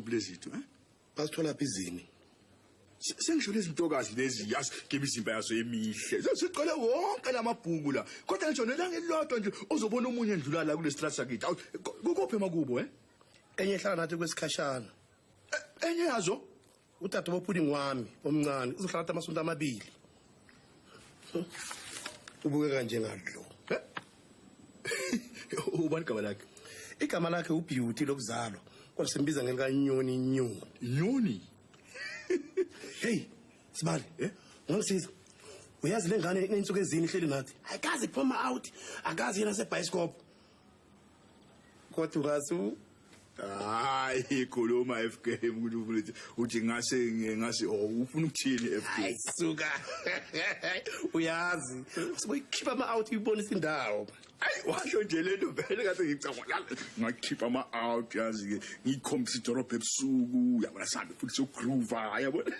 kuphi lezitho basithola phi izini sengisho lezi ntokazi lezi yazi ngibe izimba yazo emihle siqale wonke lamabhuku la kodwa ngisho nelanga elilodwa nje uzobona umunye endlula la kule street sakithi kukuphi emakubo enye ehlala nathi kwesikhashana enye yazo utata bophuding wami omncane uzohlala amasonto amabili ubuke kanje ngadlo ubani igama lakhe igama lakhe uBeauty lokuzalwa kodwa simbiza ngelikanyoni nyoni hey Sibali ngongisiza uyazi lengane insuku ezini ihleli nathi akazi kuphuma out akazi yena sebioscope kodwa ngasu hayi khuluma FK uthi ngase ufuna ukuthini FK hayi suka uyazi siboyikhipha ama-out ibonisa indawo hayi washo nje lento vele kade ngicabanga ngakhipha ama-out yazi-ke ngiyikhombisa idorobha ebusuku yabona sambe futhi sogroove yabona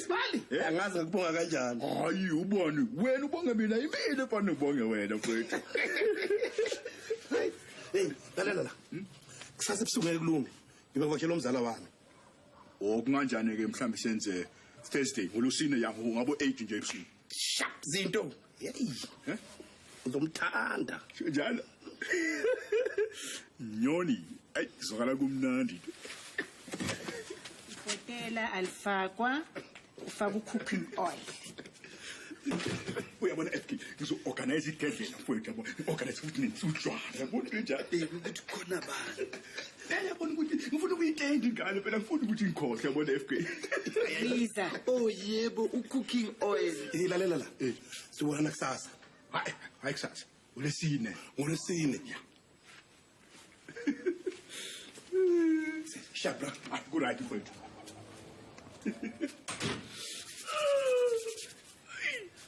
Sibali angazi ngikubonga kanjani hayi ubone wena ubonge mina imini efanele ubonge wena mfowethu hey lalela kusasa ebusuku ngeke kulunge ngiba ngivakshela umzala wami okunganjani ke mhlambi senze Thursday ngolusine yabo ngabo 8 nje ebusuku sharp zinto hey uzomthanda njalo nyoni ay izokala kumnandi Hotela alifakwa ufaka cooking oil uyabona FK ngizo-organize igedlela mfowethu yabo organize ukuthi nensutshwana yabona njani ukuthi khona bani yabona ukuthi ngifuna ukuyitenda ingane phela ngifuna ukuthi ngikhohle yabona FK Liza oh yebo cooking oil lalela la sibona kusasa hayi kusasa ngolesine ya shabra right mfowethu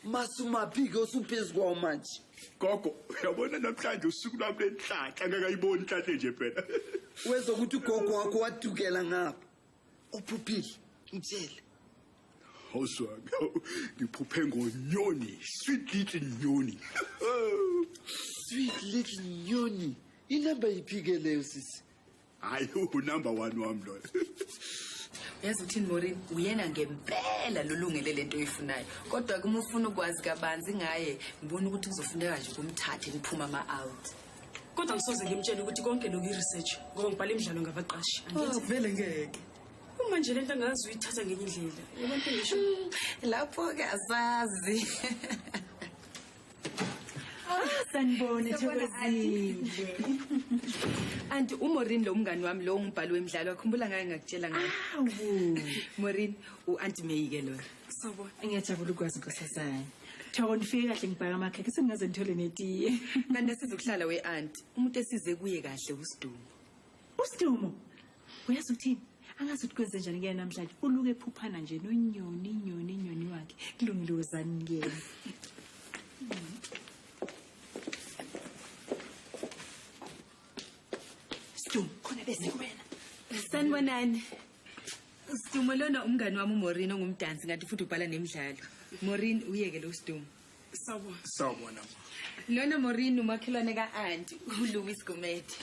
Masumaphike usuphezulu kwawo manje gogo uyabona namhlanje usuku lwami lenhlanhla ngakayiboni inhlanhla nje phela wezokuthi ugogo wakho wadukela ngapha uphuphile ngitshele Hoswa ngiphuphe ngonyoni sweet little nyoni sweet little nyoni inamba yiphike leyo sisi hayi number 1 wami lo Yazi uthini Maureen uyena ngempela lolungele lento oyifunayo kodwa kuma ufuna ukwazi kabanzi ngaye ngibona ukuthi kuzofuneka nje kumthathe niphuma ama-out kodwa ngisoze ngimtshele ukuthi konke lokhu i-research ngoba ngibhala imidlalo ngabaqashi vele ngeke uma nje lento angazi uyithatha ngenye indlela yabantu ngisho lapho-ke asazi sanibone thokozile anti uMaureen lo mngani wami lo ngibhalo wemidlalo akhumbula ngaye ngakutshela ngayo Maureen u-Auntie May-ke lona sabona ngiyajabula ukwazi nkosazana Thoko ndifike kahle ngibhaka amakhekhe sengaze ngithole netiye kanti asizokuhlala we-anti umuntu esize kuye kahle uSidumo uyazi uthini angazi ukuthi kwenze njani kuyena namhlanje uluke ephuphana nje nonyoni wakhe kulungile uzani kuyena Sidumo khona bese kuwena sanibonani Sidumo lona umngani wami uMaureen ongumdansi ngathi futhi ubhala nemidlalo Maureen uyeke lo Sidumo sawubona lona Maureen umakhelwane ka-anti uLouis Gumede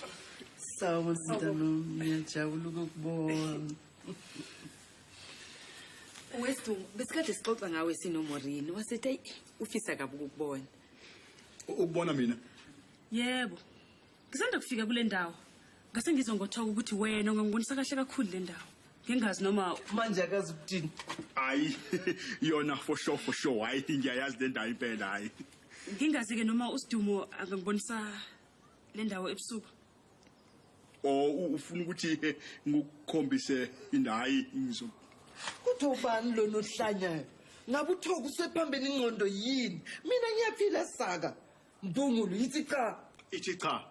sawubona mntano ngiyajabula ukukubona Wesidumo besikade sixoxa ngawe sinoMaureen wasethi ayi ufisa kabi ukukubona ukubona mina yebo ngisanda kufika kule ndawo ngase ngizongothoka ukuthi wena ungangibonisa kahle kakhulu le ndawo ngingazi noma manje akazi ukuthini hayi yona for sure hayi ngiyayazi le ndawo impela hayi ngingazi-ke noma uSidumo angangibonisa le ndawo ebusuku ufuna ukuthi ngikukhombise indayi ngizo kuthi ubani lona ohlanyayo ngabe uthoka usephambene ingqondo yini mina ngiyaphila saka Mpungulu yithi cha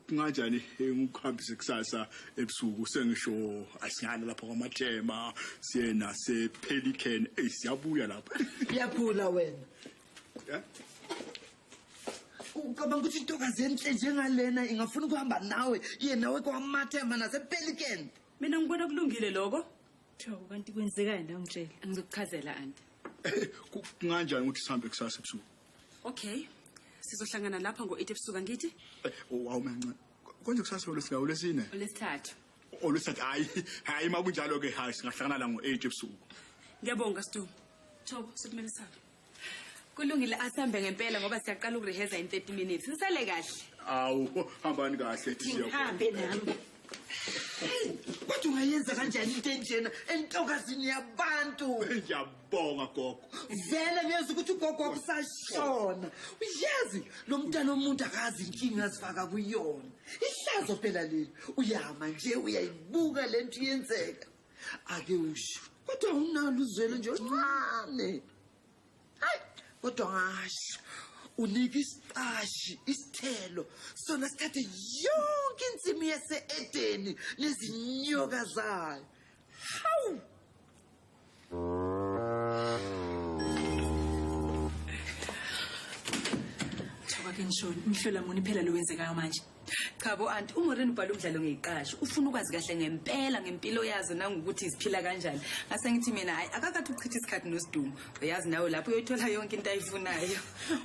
kunganjani ngikuhambise kusasa ebusuku sengisho asingana lapha kwaMathema siye nase Pelican siyabuya lapha yaphula wena ukaba ukuthi intokazi enhle njengalena ingafuna ukuhamba nawe iye nawe kwaMathema nase Pelican mina ngibona kulungile lokho Thoko kanti kwenzekani la ngitshela ngizokuchazela anti kunganjani ukuthi sihambe kusasa ebusuku okay sizohlangana lapha ngo-8 ebusuku ngithi awumanca konje kusasa olesigawu lesine olesithathu olwesithathu hayi makunjalo ke hayi singahlangana la ngo-8 ebusuku Ngiyabonga Stu. Thobo sekumele sabe. kulungile asambe ngempela ngoba siyaqala ukureheza in 30 minutes sisale kahle awu hambani kahle thiya Hambe nami. Kodwa ungayenza kanjani into enjena entokazini yabantu? ngiyabonga gogo Vele ngiyeza ukuthi ugogo wakusashona. Uyazi lo mntana womuntu akazi inkinga azifaka kuyona. Ihlazo phela leli. Uyama nje uyayibuka lento iyenzeka. Ake usho. Kodwa unalo uzwelo nje oncane. Hayi, kodwa ngasho. Unika isiqashi isithelo sona sithathe yonke insimu yase-Edeni nezinyoka zayo. Hawu! Thoba ke ngishoni umhlola muni phela lo wenzekayo manje. cha bo anti uMoreni ubhala umdlalo ngeyiqasho ufuna ukwazi kahle ngempela ngempilo yazo nangokuthi iziphila kanjani ngase ngithi mina hayi akakathi uchitha isikhathi noSidumo uyazi nawe lapho uyothola yonke into ayifunayo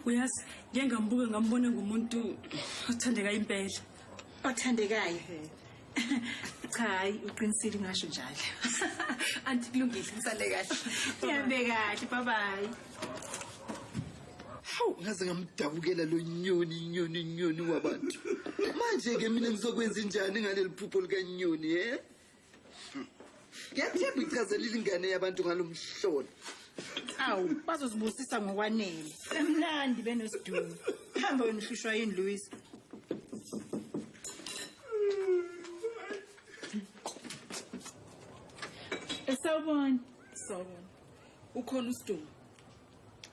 Uyazi, ngeke ngambuke ngambone ngumuntu othandeka impela. Othandekayo. Cha hayi uqinisile ngasho njalo. anti kulungile kusale kahle Ngihambe kahle bye bye. Hawu, ngaze ngamdabukela lo nyoni wabantu. Manje ke mina ngizokwenza njani ngaleli phupho lika nyoni Ngiyathemba ichazelile ingane yabantu ngalomhlola. Awu bazozibusisa ngokwanele. Emnandi benoSidumo. Hamba wena uhlushwa yini Louis? Sawubona. ukhona uSidumo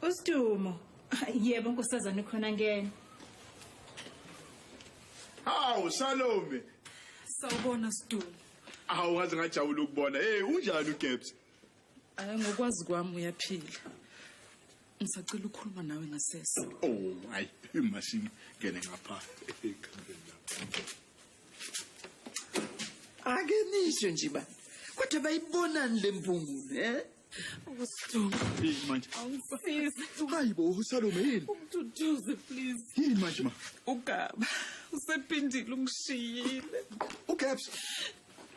uSidumo. Yebo nkosazana khona ngene. hawu Salome sawubona Sidumo awu ngaze ngajabula ukubona unjani uGabs Hayi ngokwazi kwami uyaphila. Ngisacela ukukhuluma nawe ngasese. hayi mashini ngene ngapha Ake nisho nje ba. Kodwa bayibonani lempungulo Usidumo, manje awusisi. hayibo Salome yini Ungiduduze please. yini manje ma Ugaba, usephindile ungishiyile. uGabs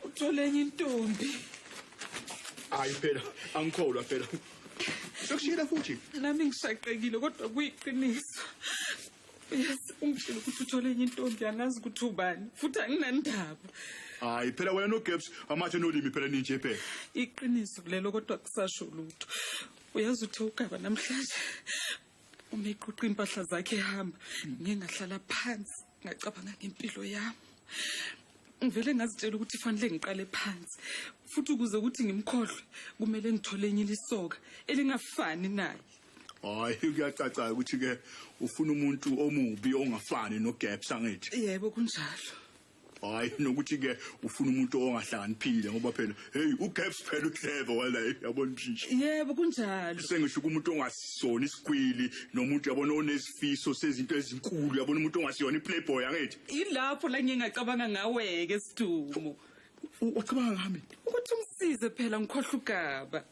Uthole enye intombi. hayi phela angikholwa phela sokushila futhi Nami ngishaqekile kodwa kuyiqiniso. Yes, ungitshela ukuthi uthole enye intombi angazi ukuthi ubani. Futhi anginandaba. hayi phela wena noGabs amathe nolimi phela ninje phela Iqiniso kulelo kodwa kusasho lutho. Uyazi uthe ugaba namhlanje uma eqoqa impahla zakhe ehamba ngeke ngahlala phansi ngacabanga ngempilo yami. Ngivele ngazitshela ukuthi fanele ngiqale phansi futhi ukuze ukuthi ngimkhohlwe kumele ngithole enye lisoka elingafani naye. hayi kuyacaca ukuthi ke ufuna umuntu omubi ongafani noGabs angithi Yebo kunjalo. hayi nokuthi ke ufuna umuntu ongahlakaniphile ngoba phela uGabs phela uclever wala yabona mshishi Yebo kunjalo. sengisho umuntu ongasona isikwili nomuntu yabona onesifiso sezinto ezinkulu yabona umuntu ongasiyona iplayboy angithi Ilapho la ngeke ngacabanga ngawe ke Sidumo. ucabanga ngami Ukuthi umsize phela ngikhohlwa ugaba.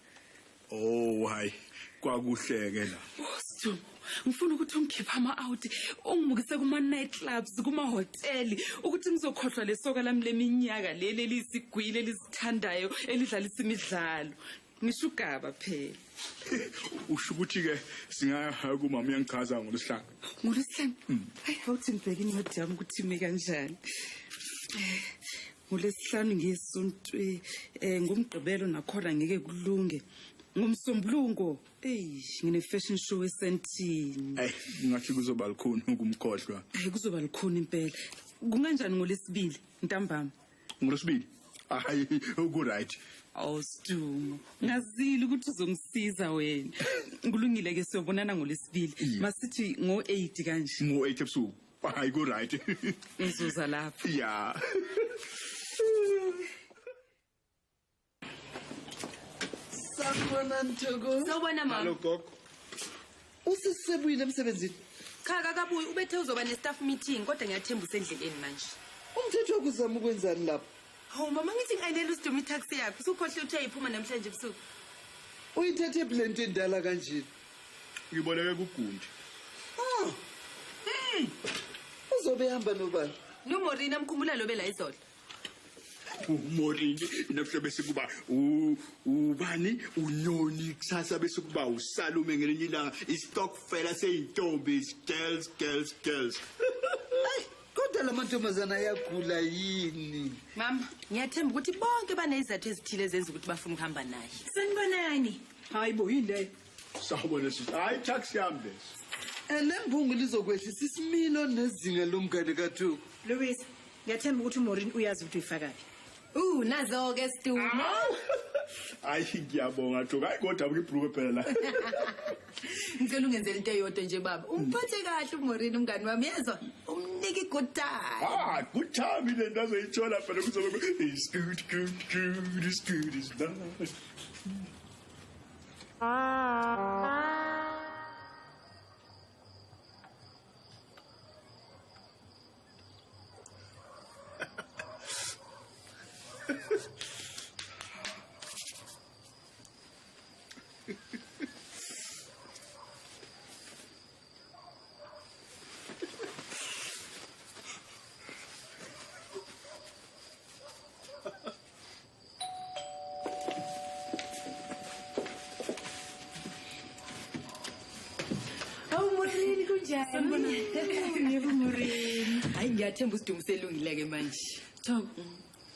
hayi kwakuhleke la Sidumo, ngifuna ukuthi ungikhiphe ama-out ungibukise kuma-night clubs kuma-hoteli ukuthi ngizokhohlwa lesoka lami leminyaka leli eliyisigwili elizithandayo elidlalisa imidlalo ngisho ugaba phela. usho ukuthi ke singaya kumama uyangichaza ngolesihlanu ngolwesihlanu hayi awuthi ngibheke incwadi yami ukuthi ime kanjani. ngolwesihlanu ngesonto ngomgqibelo nakhona ngeke kulunge ngomsombulungu ngine-fashion show esentini. ngathi kuzoba likhuni ukumkhohlwa Kuzoba likhona impela. Kunganjani ngolesibili ntambama? ngolesibili hayi ku-right Sidumo, ngazile ukuthi uzongisiza wena. Kulungile ke siyobonana ngolesibili. Masithi ngo-8 kanje. ngo-8 ebusuku hayi ku-right Ngizoza lapha. ya Sawubona Ntoko. sawubona mama gogo Usisebuyile emsebenzini. cha kakabuyi ubethe uzoba ne-staff meeting kodwa ngiyathemba usendleleni manje Umthetho wakuzama ukwenzani lapho? hawu mama ngithi ngayinela uSidumo itaxi yakho usukhohle uthe iphuma namhlanje ebusuku Uyithethe blend endala kanjeni. ngiboleke kugundi Uzobe ehamba nobani? Lumorina amkhumbula lo bela izolo. Umorini namhla bese kuba ubani unyoni kusasa bese kuba usalume ngelinye ilanga istockfella seyintombi girls. Kodwa lamantombazana ayagula yini? Mama, ngiyathemba ukuthi bonke banezizathu ezithile ezenza ukuthi bafuna ukuhamba naye. Sanibonani. Hayibo yini le? sawubona sisi hayi taxi yami leso Lembungu lizokwehlisa isimilo nezinga lomgane kaThuku. Louis, ngiyathemba ukuthi uMorin uyazi ukuthi uyifakaphi. Nazo-ke Stumo. hayi ngiyabonga Thuku hayi kodwa ukubhruke phela la Ngicela ungenzele into eyodwa nje baba. Umphathe kahle uMorin umngani wami yezwa. Umnika i-good time. good time le nto azoyithola phela kuzobe it's good is nice Morin kunjani? Yebo Morin. Hayi ngiyathemba uSidumo selungile-ke manje. Thoko,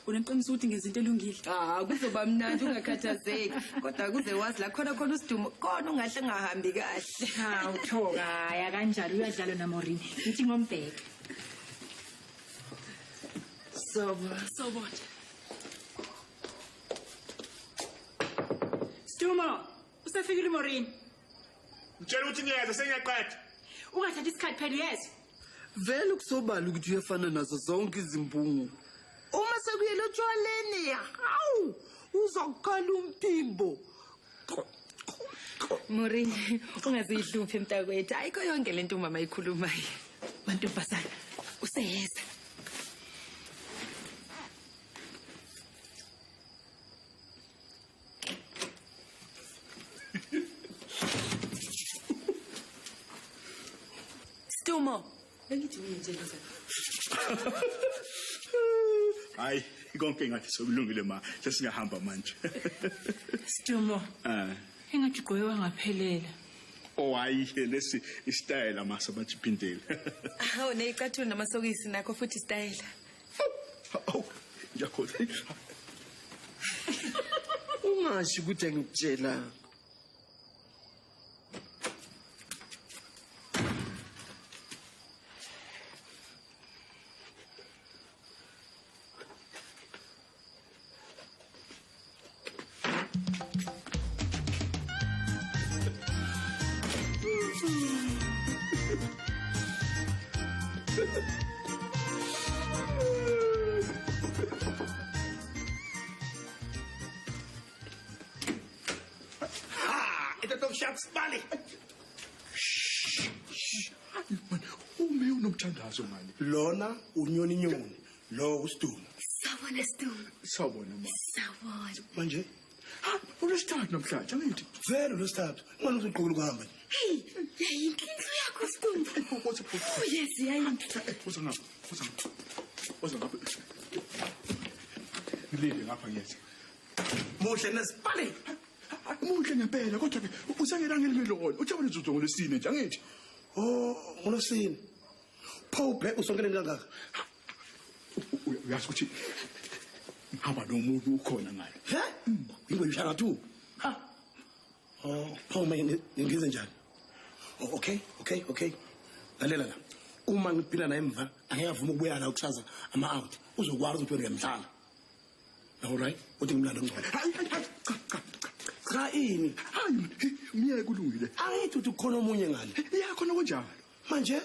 uneqiniso ukuthi ngezinto elungile? Kuzoba mnandi ungakhathazeki. Kodwa kuze wazi la khona uSidumo khona ungahle ngahambi kahle. Hawu Thoka, aya kanjalo uyadlala naMorin. Ngithi ngombheke. Sawubona. Stumo, usefikile uMorin. Ngitshela ukuthi ngiyeza sengiyaqeda Ungathatha isikhathi phela uyeza. Vele kusobala ukuthi uyafana nazo zonke izimbungu. Uma sekuyele utshwaleni, hawu, uzokukhala umphimbo. Morin, ungazihluphi mntakwethu. Ayikho yonke lento umama ayikhulumayo. Mantombazana, useyeza. Stumo, bengithi uyenzela hayi konke ngathi sokulungile ma sesingahamba manje Stumo. Engathi gqoke wangaphelela. hayi lesi istyle amasa bathi phindele Neyicathulo namasokisi nakho futhi style. ngiyakhohle Ungasho ukuthi angikutshela. Ito tong sharks bali. ume unomthandazo manje Lona unyoni nyoni, lo uSidumo. Sawubona Stumo. sawubona ma Sawubona. Manje ulesithathu namhlanje angithi vele losithathu. Ngani uzoqhubeka ukuhamba nje? Hey, yayinhliziyo yakho Stumo. Yes, yayinhliziyo. Uza ngapha ngilinde ngapha ngiyathi Muhle nesibali. muhle ngempela kodwa ke usengelanga elimilona ujabule nzuzo ngolesine nje angithi Ngolosini. Pope usonkeleni kangaka? uyazi ukuthi ngihamba nomuntu ukhona ngale He? Ingwe ushaka tu. Manje ngize njani? Okay. Lalela la. Uma ngiphila naye emva, angeke avuma ukubuya la ukuchaza ama-out. Uzokwazi ukuthi wena uyamhlala. All right? Uthi ngimlando ngcono. Cha ini? hayi miye kulungile Angithi uthi khona omunye ngale. iyakhona kunjalo Manje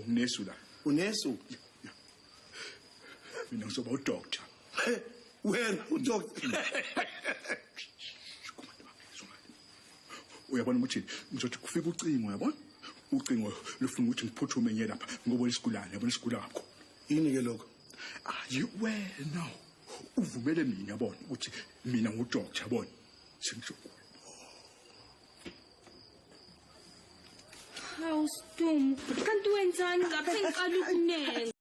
nesu la unesu. mina ngizoba udoctor Wena udoctor. uyabona ukuthi ngizothi kufika ucingo yabona ucingo lufuna ukuthi ngiphuthume nje lapha ngobona isigulane yabona isigulane ngakho Yini ke lokho? ayi wena uvumele mina yabona ukuthi mina ngudoctor yabona sengisho Hawu Stum, kanti wenzani ngapha engiqala ukunenga?